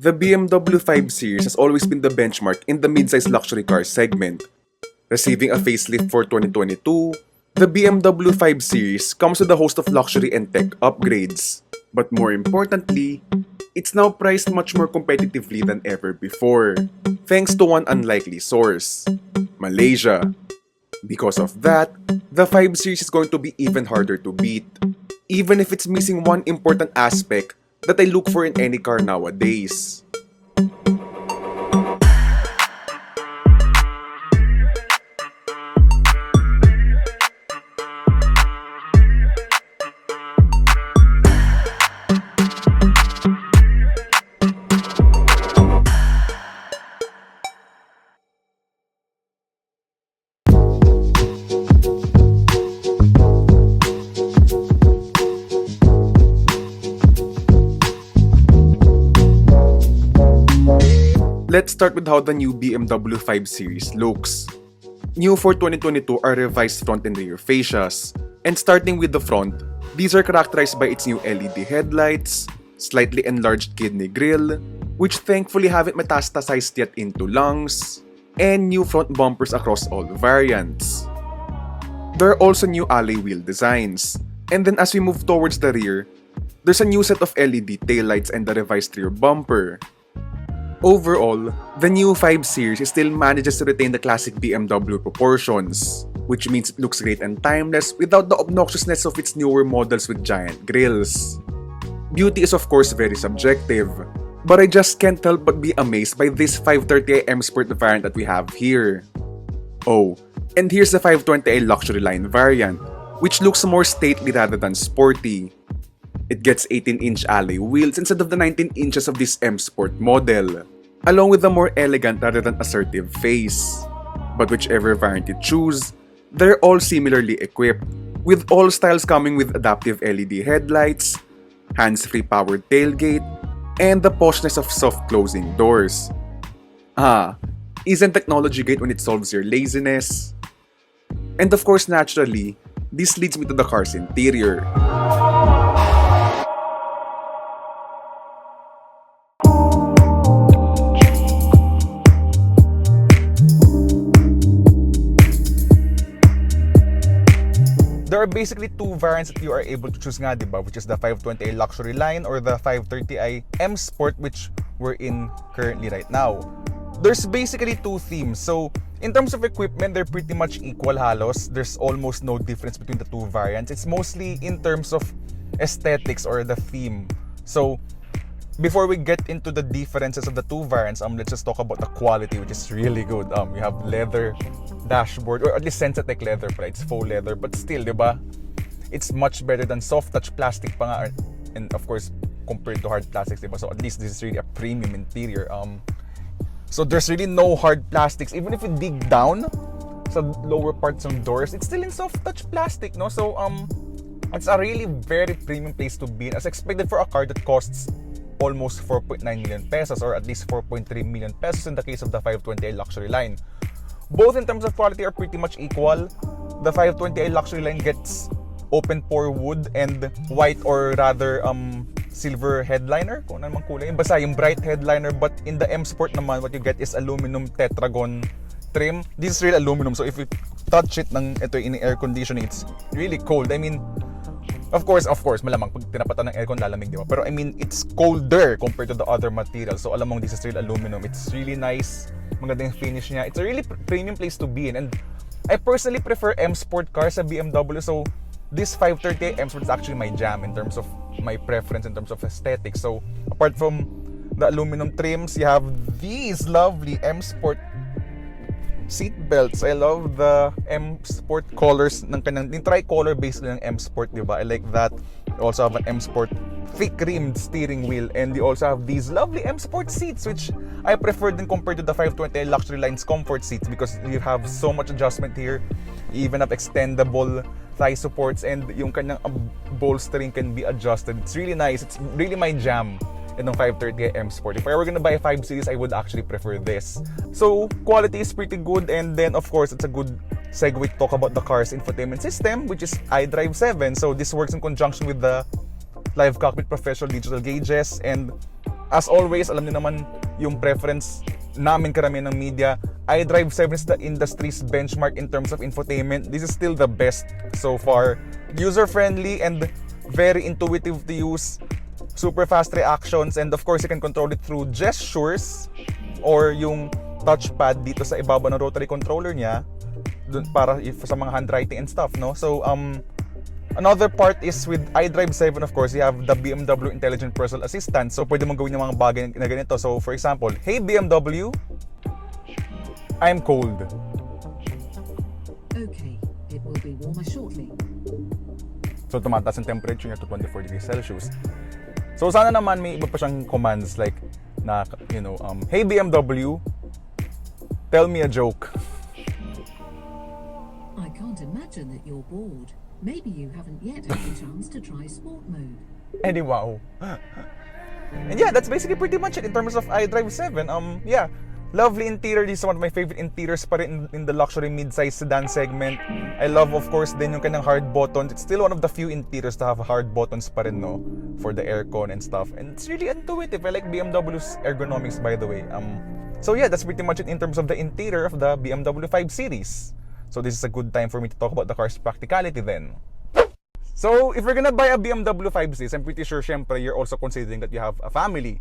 The BMW 5 Series has always been the benchmark in the midsize luxury car segment. Receiving a facelift for 2022, the BMW 5 Series comes with a host of luxury and tech upgrades. But more importantly, it's now priced much more competitively than ever before, thanks to one unlikely source: Malaysia. Because of that, the 5 Series is going to be even harder to beat, even if it's missing one important aspect that I look for in any car nowadays. Let's start with how the new BMW 5 Series looks. New for 2022 are revised front and rear fascias. And starting with the front, these are characterized by its new LED headlights, slightly enlarged kidney grille, which thankfully haven't metastasized yet into lungs, and new front bumpers across all variants. There are also new alloy wheel designs. And then as we move towards the rear, there's a new set of LED taillights and the revised rear bumper. Overall, the new 5 Series still manages to retain the classic BMW proportions, which means it looks great and timeless without the obnoxiousness of its newer models with giant grills. Beauty is of course very subjective, but I just can't help but be amazed by this 530i M Sport variant that we have here. Oh, and here's the 520i Luxury Line variant, which looks more stately rather than sporty. It gets 18-inch alloy wheels instead of the 19 inches of this M Sport model, along with a more elegant rather than assertive face. But whichever variant you choose, they're all similarly equipped, with all styles coming with adaptive LED headlights, hands-free powered tailgate, and the poshness of soft closing doors. Isn't technology great when it solves your laziness? And of course, naturally, this leads me to the car's interior. There are basically two variants that you are able to choose nga, diba? Which is the 520i Luxury Line or the 530i M Sport, which we're in currently right now. There's basically two themes. So, in terms of equipment, they're pretty much equal halos. There's almost no difference between the two variants. It's mostly in terms of aesthetics or the theme. So, before we get into the differences of the two variants, let's just talk about the quality, which is really good. You have leather dashboard, or at least Sensatec leather, right? It's faux leather, but still, diba? It's much better than soft touch plastic pa nga, and of course, compared to hard plastics, diba? So at least this is really a premium interior. So there's really no hard plastics. Even if you dig down sa lower parts ng doors, it's still in soft touch plastic, no? So it's a really very premium place to be in, as expected for a car that costs almost 4.9 million pesos, or at least 4.3 million pesos in the case of the 520i Luxury Line. Both in terms of quality are pretty much equal. The 520i Luxury Line gets open pore wood and white, or rather silver headliner, kung ano namang kulay. Basta yung bright headliner, but in the M Sport naman, what you get is aluminum tetragon trim. This is real aluminum, so if you touch it ito in air conditioning, it's really cold. I mean, of course, malamang pag tinapatan ng aircon lalamig, di ba? Pero I mean, it's colder compared to the other materials. So alam mong this is real aluminum. It's really nice. Maganda yung finish niya. It's a really premium place to be in. And I personally prefer M Sport cars sa BMW. So this 530i M Sport is actually my jam in terms of my preference, in terms of aesthetics. So apart from the aluminum trims, you have these lovely M Sport seat belts. I love the M Sport colors ng kanyang, yung tricolor base ng M Sport, di ba? I like that. You also have an M Sport thick rimmed steering wheel, and you also have these lovely M Sport seats, which I prefer din compared to the 520i Luxury Line's comfort seats, because you have so much adjustment here. You even have extendable thigh supports, and yung kanyang bolstering can be adjusted. It's really nice. It's really my jam in the 530i M Sport. If I were gonna buy a 5 Series, I would actually prefer this. So quality is pretty good, and then of course it's a good segue to talk about the car's infotainment system, which is iDrive 7. So this works in conjunction with the live cockpit professional digital gauges, and as always, alam niyo naman yung preference namin karamihan ng media, iDrive 7 is the industry's benchmark in terms of infotainment. This is still the best so far. User-friendly and very intuitive to use, super fast reactions, and of course you can control it through gestures or yung touchpad dito sa ibaba ng rotary controller niya para sa mga handwriting and stuff, no? So another part is with iDrive 7, of course, you have the BMW Intelligent Personal Assistant. So pwede mong gawin yung mga bagay na ganito. So for example, hey BMW, I'm cold. Okay, it will be warmer shortly. So tumataas ang temperature niya to 24 degrees Celsius. So sana naman may iba pa siyang commands like na, you know, hey BMW, tell me a joke. I can't imagine that you're bored. Maybe you haven't yet had the chance to try sport mode. And wow. And yeah, that's basically pretty much it in terms of iDrive 7. Yeah. Lovely interior. This is one of my favorite interiors pa rin in the luxury mid-size sedan segment. I love, of course, din yung kanyang hard buttons. It's still one of the few interiors to have hard buttons pa rin, no? For the aircon and stuff. And it's really intuitive. I like BMW's ergonomics, by the way. So yeah, that's pretty much it in terms of the interior of the BMW 5 Series. So this is a good time for me to talk about the car's practicality then. So if you're gonna buy a BMW 5 Series, I'm pretty sure, syempre, you're also considering that you have a family.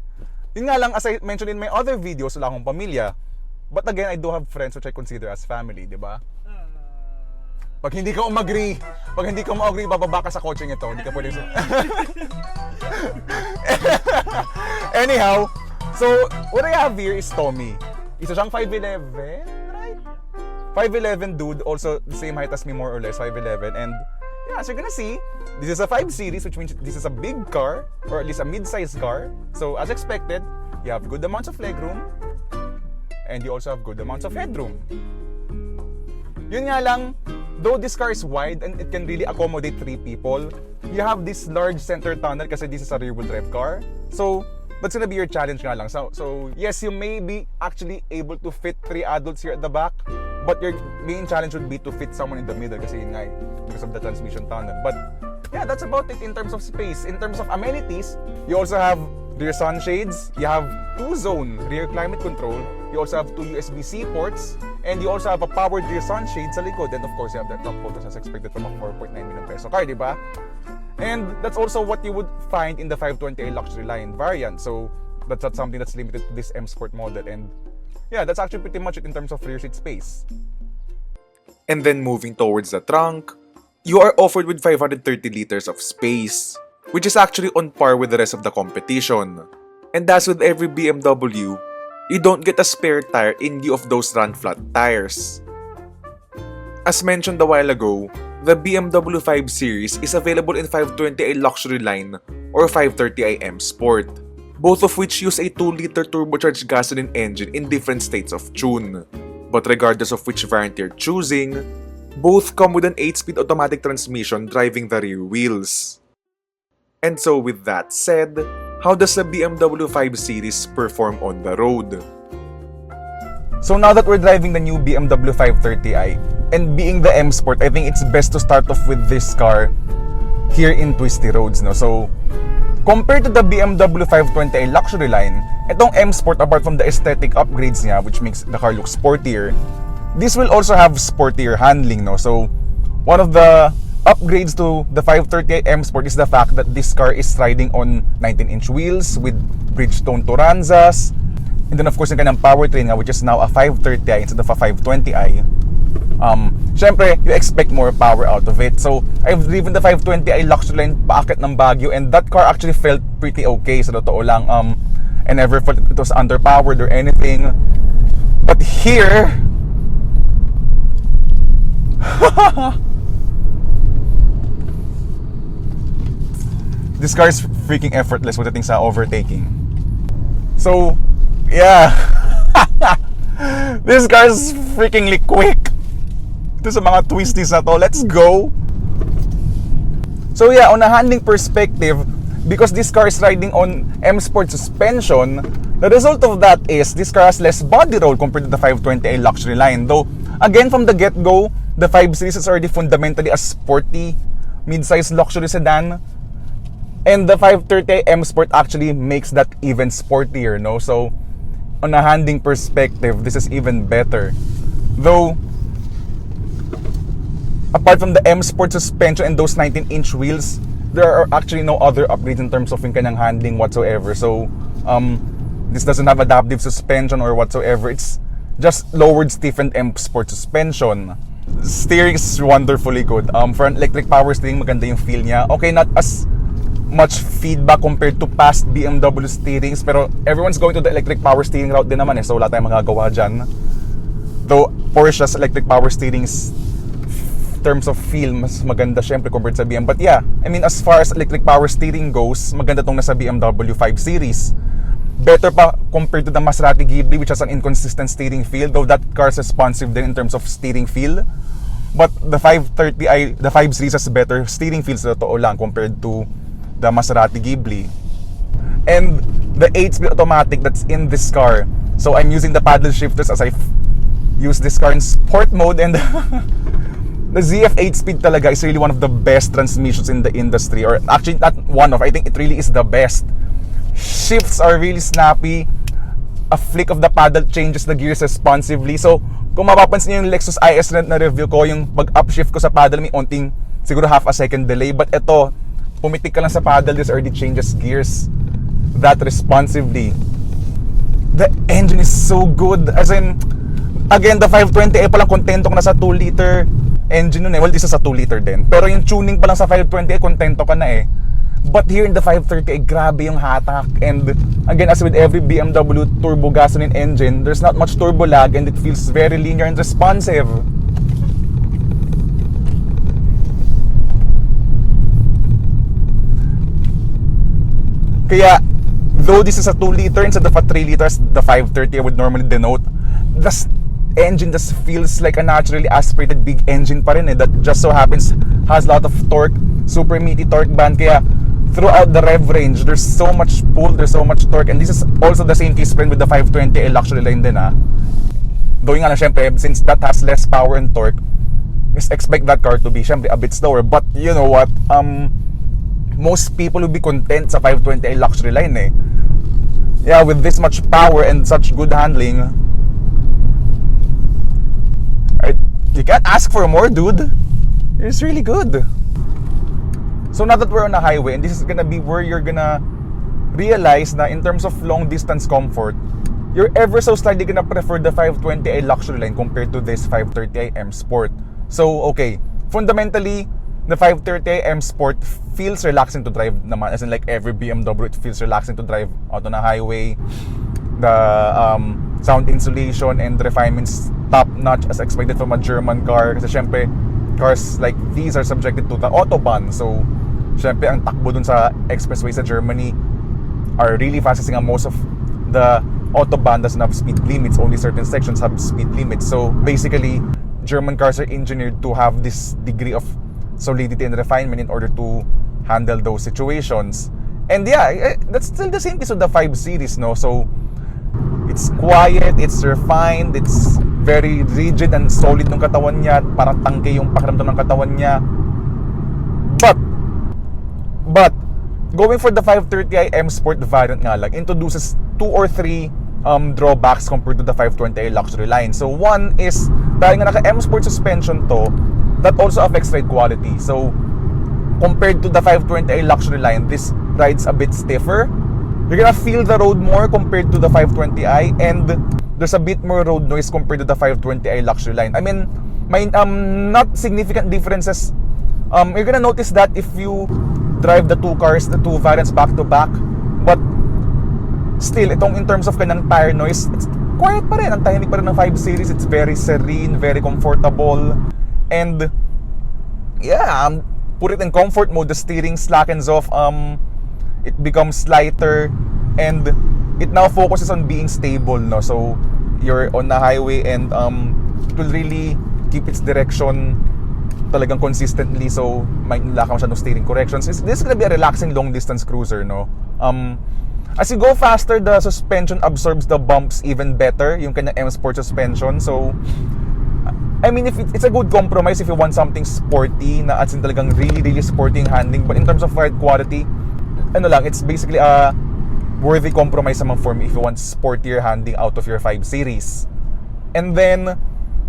Yun nga lang, as I mentioned in my other videos, wala akong pamilya. But again, I do have friends which I consider as family, di ba? Pag hindi ka umagri, bababa ka sa kotse nito. Hindi ka pwede Anyhow, so what I have here is Tommy. Isa siyang 5'11", right? 5'11" dude, also the same height as me more or less, 5'11", and yeah, as you're gonna see, this is a 5 Series, which means this is a big car, or at least a mid-sized car. So as expected, you have good amounts of legroom, and you also have good amounts of headroom. Yun nga lang, though this car is wide and it can really accommodate 3 people, you have this large center tunnel kasi this is a rear-wheel drive car. So that's gonna be your challenge nga lang. So yes, you may be actually able to fit 3 adults here at the back, but your main challenge would be to fit someone in the middle kasi yun nga because of the transmission tunnel. But yeah, that's about it in terms of space. In terms of amenities, you also have rear sunshades, you have 2-zone rear climate control, you also have 2 USB-C ports, and you also have a powered rear sunshade sa likod. And of course, you have the top photos as expected from a 4.9 million peso car, di ba? And that's also what you would find in the 520i luxury line variant. So that's not something that's limited to this M Sport model. And yeah, that's actually pretty much it in terms of rear seat space. And then moving towards the trunk, you are offered with 530 liters of space, which is actually on par with the rest of the competition. And as with every BMW, you don't get a spare tire in lieu of those run-flat tires. As mentioned a while ago, the BMW 5 Series is available in 520i Luxury Line or 530i M Sport, both of which use a 2-liter turbocharged gasoline engine in different states of tune. But regardless of which variant you're choosing, both come with an 8-speed automatic transmission driving the rear wheels. And so with that said, how does the BMW 5 Series perform on the road? So now that we're driving the new BMW 530i and being the M Sport, I think it's best to start off with this car here in twisty roads, no? So compared to the BMW 520i luxury line, itong M Sport, apart from the aesthetic upgrades niya, which makes the car look sportier, this will also have sportier handling, no? So one of the upgrades to the 530i M Sport is the fact that this car is riding on 19-inch wheels with Bridgestone Turanzas. And then of course yung kanyang powertrain nga, which is now a 530i instead of a 520i. Syempre, you expect more power out of it. So I've driven the 520i luxury line paakit ng Baguio, and that car actually felt pretty okay, sa totoo lang. I never felt it was underpowered or anything. But here, this car is freaking effortless pagdating sa overtaking. So, yeah. This car is freakingly quick. Ito sa mga twisties na to. Let's go. So yeah, on a handling perspective, because this car is riding on M Sport suspension, the result of that is this car has less body roll compared to the 520i luxury line. Though, again, from the get-go, the 5 Series is already fundamentally a sporty, mid-size luxury sedan. And the 530i M Sport actually makes that even sportier, no? So, on a handling perspective, this is even better. Though, apart from the M Sport suspension and those 19-inch wheels, there are actually no other upgrades in terms of yung kanyang handling whatsoever. So, this doesn't have adaptive suspension or whatsoever. It's just lowered stiffened M Sport suspension. Steering is wonderfully good. For an electric power steering, maganda yung feel niya. Okay, not as much feedback compared to past BMW steerings, pero everyone's going to the electric power steering route din naman so wala tayong magagawa dyan. Though Porsche's electric power steerings terms of feel mas maganda syempre compared sa BM. But yeah, I mean, as far as electric power steering goes, maganda tong nasa BMW 5 Series. Better pa compared to the Maserati Ghibli, which has an inconsistent steering feel, though that car's responsive din in terms of steering feel. But the 530i, the 5 Series has better steering feels na totoo lang compared to the Maserati Ghibli. And the 8-speed automatic that's in this car. So I'm using the paddle shifters as I use this car in sport mode, and the ZF 8-speed talaga is really one of the best transmissions in the industry, or actually not one of, I think it really is the best. Shifts are really snappy. A flick of the paddle changes the gears responsively. So kung mapapansin niyo yung Lexus IS na review ko, yung pag-upshift ko sa paddle may onting siguro half a second delay, but ito pumitik ka lang sa paddle, this already changes gears that responsively. The engine is so good. As in, again, the 520i palang kontento ko na sa 2-liter engine nun Well, this is a 2-liter din. Pero yung tuning pa lang sa 520i, kontento ka na But here in the 530i, grabe yung hatak. And again, as with every BMW turbo gasoline engine, there's not much turbo lag and it feels very linear and responsive. Kaya, though this is a 2-liter instead of a 3-liter as the 530 I would normally denote, the engine just feels like a naturally aspirated big engine pa rin that just so happens has a lot of torque, super meaty torque band. Kaya, throughout the rev range, there's so much pull, there's so much torque. And this is also the same case with the 520i luxury line din Though nga lang, syempre, since that has less power and torque, just expect that car to be, syempre, a bit slower. But, you know what, most people will be content sa 520i luxury line Yeah, with this much power and such good handling, you can't ask for more, dude. It's really good. So now that we're on a highway, and this is gonna be where you're gonna realize na in terms of long distance comfort, you're ever so slightly gonna prefer the 520i luxury line compared to this 530i M Sport. So okay, fundamentally, the 530i M Sport feels relaxing to drive naman, as in like every BMW, it feels relaxing to drive out on a highway. The sound insulation and refinements top notch as expected from a German car, kasi syempre cars like these are subjected to the Autobahn. So syempre ang takbo dun sa expressway sa Germany are really fast, kasi nga most of the Autobahn doesn't have speed limits, only certain sections have speed limits. So basically German cars are engineered to have this degree of solidity and refinement in order to handle those situations. And yeah, that's still the same case with the 5 Series, no? So it's quiet, it's refined, it's very rigid and solid ng katawan niya, parang tangke yung pakiramdam ng katawan niya. But going for the 530i M Sport variant nga lang introduces 2 or 3 drawbacks compared to the 520i luxury line. So one is, dahil nga naka M Sport suspension to, that also affects ride quality. So compared to the 520i luxury line, this rides a bit stiffer. You're gonna feel the road more compared to the 520i, and there's a bit more road noise compared to the 520i luxury line. I mean, not significant differences. You're gonna notice that if you drive the two variants back to back, but still, itong in terms of kanyang tire noise, it's quiet pa rin. Ang tahimik pa rin ng 5 Series. It's very serene, very comfortable. And yeah, put it in comfort mode, the steering slackens off, it becomes lighter, and it now focuses on being stable, no? So you're on the highway, and it will really keep its direction talagang consistently, so may nila ka masyadong steering corrections. This is gonna be a relaxing long distance cruiser, no? As you go faster, the suspension absorbs the bumps even better, yung kanya M Sport suspension. So I mean, if it's a good compromise if you want something sporty, na as in talagang really sporty handling, but in terms of ride quality, ano lang, it's basically a worthy compromise naman for me if you want sportier handling out of your 5 Series. And then,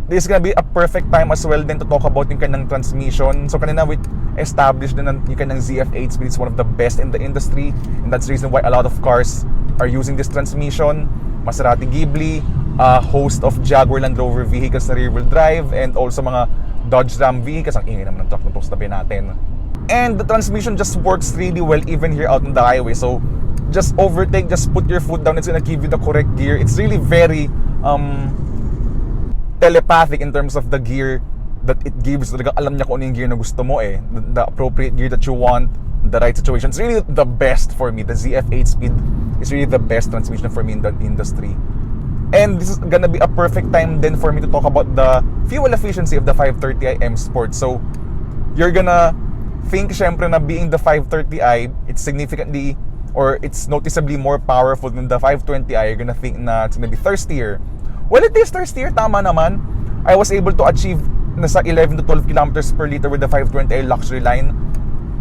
this is gonna be a perfect time as well then to talk about yung kanyang transmission. So kanina we established din yung kanyang ZF8 speed is one of the best in the industry, and that's the reason why a lot of cars are using this transmission. Maserati Ghibli, a host of Jaguar Land Rover vehicles na rear-wheel drive, and also mga Dodge Ram vehicles. Ang ingay naman ng truck na to sa tabi natin. And the transmission just works really well even here out on the highway. So just overtake, just put your foot down, it's gonna give you the correct gear. It's really very telepathic in terms of the gear that it gives. Talagang alam niya kung ano yung gear na gusto mo eh. The appropriate gear that you want, the right situation. It's really the best for me. The ZF8 speed is really the best transmission for me in the industry. And this is gonna be a perfect time then for me to talk about the fuel efficiency of the 530i M Sport. So, you're gonna think syempre na being the 530i, it's significantly or it's noticeably more powerful than the 520i. You're gonna think na it's gonna be thirstier. Well, it is thirstier, tama naman. I was able to achieve nasa 11 to 12 kilometers per liter with the 520i luxury line.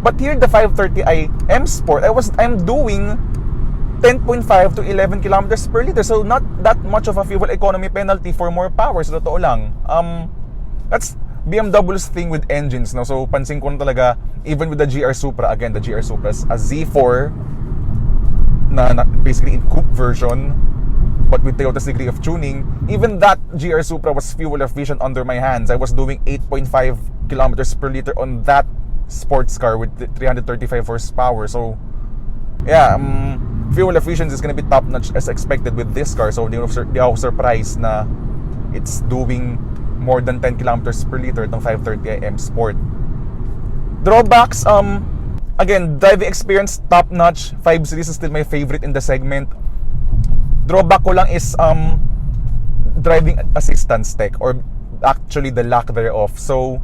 But here, the 530i M Sport, I'm doing 10.5 to 11 kilometers per liter. So, not that much of a fuel economy penalty for more power. So, totoo lang. That's BMW's thing with engines, no? So, pansin ko na talaga, even with the GR Supra, again, the GR Supra is a Z4 na basically in coupe version, but with Toyota's degree of tuning. Even that GR Supra was fuel efficient under my hands. I was doing 8.5 kilometers per liter on that sports car with 335 horsepower. So, yeah, fuel efficiency is gonna be top notch as expected with this car. So, di ako surprised na it's doing more than 10 kilometers per liter itong 530i M Sport. Drawbacks, again, driving experience top notch. 5 Series is still my favorite in the segment. Drawback ko lang is driving assistance tech, or actually the lack thereof. So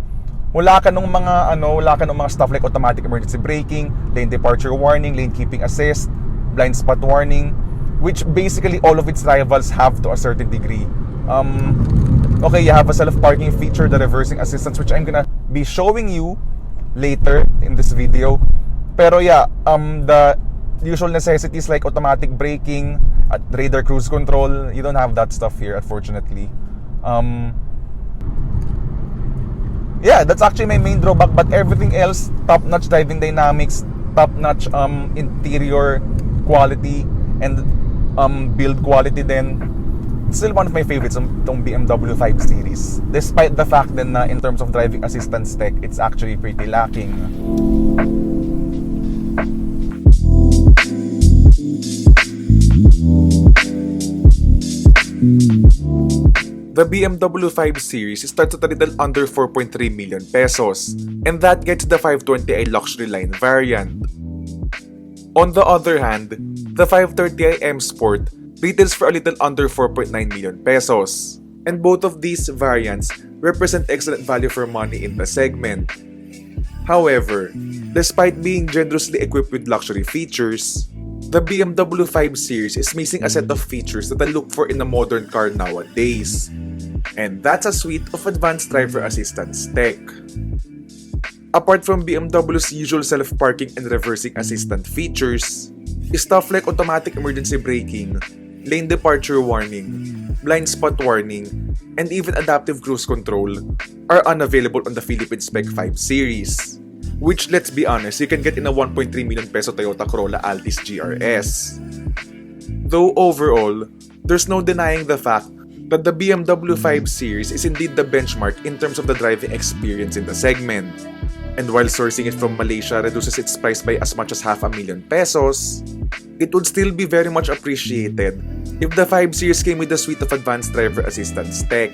wala ka nung mga stuff like automatic emergency braking, lane departure warning, lane keeping assist, blind spot warning, which basically all of its rivals have to a certain degree. Okay, you have a self-parking feature, the reversing assistance, which I'm gonna be showing you later in this video. Pero yeah, the usual necessities like automatic braking, at radar cruise control, you don't have that stuff here, unfortunately. Yeah, that's actually my main drawback, but everything else, top-notch driving dynamics, top-notch interior quality, and build quality then. It's still one of my favorites, itong BMW 5 Series. Despite the fact that in terms of driving assistance tech, it's actually pretty lacking. The BMW 5 Series starts at a little under 4.3 million pesos, and that gets the 520i luxury line variant. On the other hand, the 530i M Sport retails for a little under 4.9 million pesos, and both of these variants represent excellent value for money in the segment. However, despite being generously equipped with luxury features, the BMW 5 Series is missing a set of features that I look for in a modern car nowadays. And that's a suite of advanced driver assistance tech. Apart from BMW's usual self-parking and reversing assistant features, stuff like automatic emergency braking, lane departure warning, blind spot warning, and even adaptive cruise control are unavailable on the Philippine Spec 5 Series. Which, let's be honest, you can get in a 1.3 million peso Toyota Corolla Altis GRS. Though overall, there's no denying the fact that the BMW 5 Series is indeed the benchmark in terms of the driving experience in the segment. And while sourcing it from Malaysia reduces its price by as much as 500,000 pesos, it would still be very much appreciated if the 5 Series came with a suite of advanced driver assistance tech.